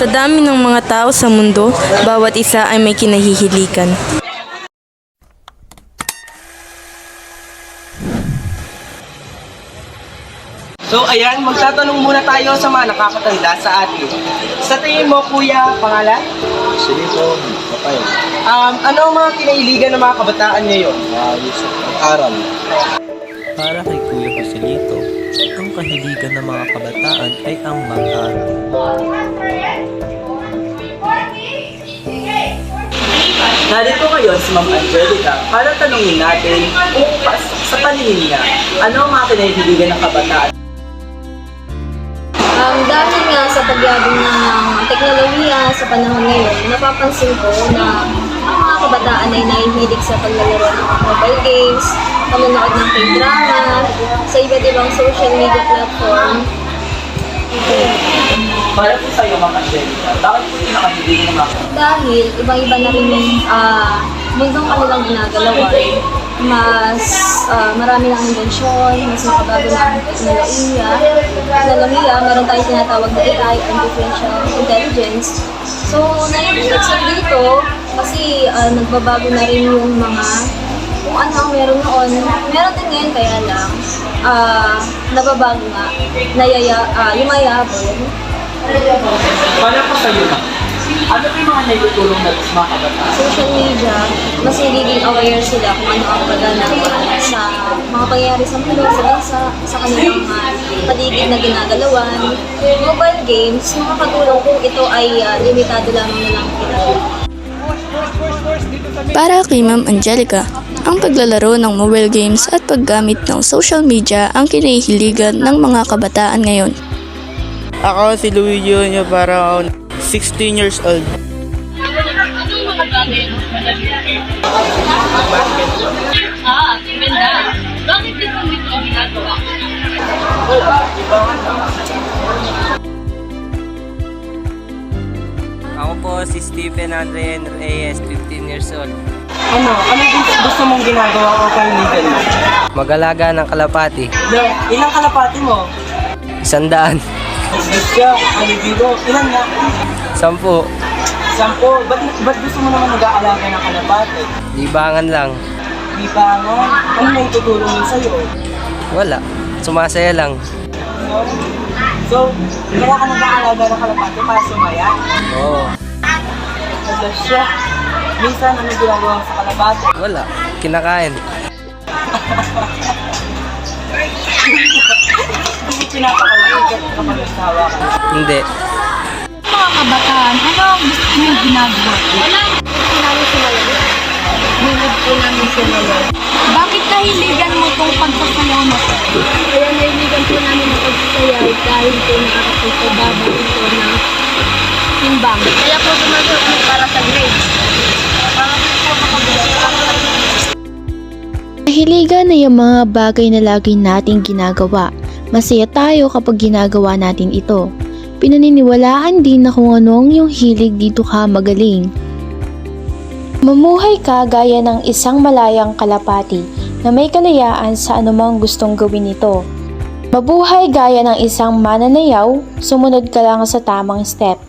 Sa dami ng mga tao sa mundo, bawat isa ay may kinahihiligan. So ayan, magtatanong muna tayo sa mga nakakatanda sa atin. Sa tingin mo, kuya, pangalan? Silito, kapay. Ano ang mga kinahiligan ng mga kabataan ngayon? Ayos at aral. Para kay Kuya Joselito, ang kahiligan ng mga kabataan ay ang mag-aral. Narito ngayon si Ma'am Angelica para tanungin natin kung sa paningin niya, ano ang mga kinahiligan ng kabataan? Dahil nga sa pagyabong ng teknolohiya sa panahon ngayon, napapansin ko na ang mga kabataan ay nahihilig sa paglalaro ng mobile games, panonood ng K-drama, sa iba't ibang social media platform. Para po sa'yo, Ma'am Angelica, bakit po yung nakahiligan ng mga kabataan? Dahil ibang-iba na rin yung mundong kanilang ginagalawan, mas marami ng invensyon, mas makabago na ang teknolohiya. Meron tayong tinatawag na AI, Artificial Intelligence. So, naiinit sila dito kasi nagbabago na rin yung mga kung ano ang meron noon. Meron din ngayon, kaya lang nababago nga, yumayabong. Para po sa'yo, Ma'am, ano po yung mga naitutulong na sa mga kabataan? Social media, mas nagiging aware sila kung ano ang pagganap sa mga pangyayari sa mundo, sa bansa, sa kanilang paligid na ginagalawan. Mobile games, makakatulong kung ito ay limitado lamang nilang ginagawa. Para kay Ma'am Angelica, ang paglalaro ng mobile games at paggamit ng social media ang kinahihiligan ng mga kabataan ngayon. Ako si Louis Jr. para 16 years old. Ganda. Bakit ito ang ginagawa? Ako po si Stephen Andre Reyes, 15 years old. Ano yung gusto mong ginagawa o kahiligan mo? Mag-alaga ng kalapati. Ilang kalapati mo? 100. Siya, kalibigo. Ilan nga? 10. 10. Ba't gusto mo naman nag-aalaga ng kalapati? Libangan lang. Di ba nga? Ano na itutulong yun sa'yo? Wala. Sumasaya lang. So, kaya ka nag-aalaga ng kalapati para sumaya? Oo. Wala siya. Minsan, ano ginagawa mo sa kalapati? Wala. Kinakain. Hindi pinapakawalan ka kapag nagsawa ka. Hindi. Mga kabataan, ano ang gusto nyo ginagawa? Bilib po namin sila. Bakit nahiligan mo itong pagsasayaw na ito? Kaya nahiligan po namin ang pagsasayaw dahil po nakakapagpababa ito ng timbang. Kaya po gumagawa kami para sa grades. Kahiligan na yung mga bagay na lagi nating ginagawa. Masaya tayo kapag ginagawa natin ito. Pinaniniwalaan din na kung anong yung hilig dito ka magaling. Mamuhay ka gaya ng isang malayang kalapati na may kalayaan sa anumang gustong gawin nito. Mabuhay gaya ng isang mananayaw, sumunod ka lang sa tamang step.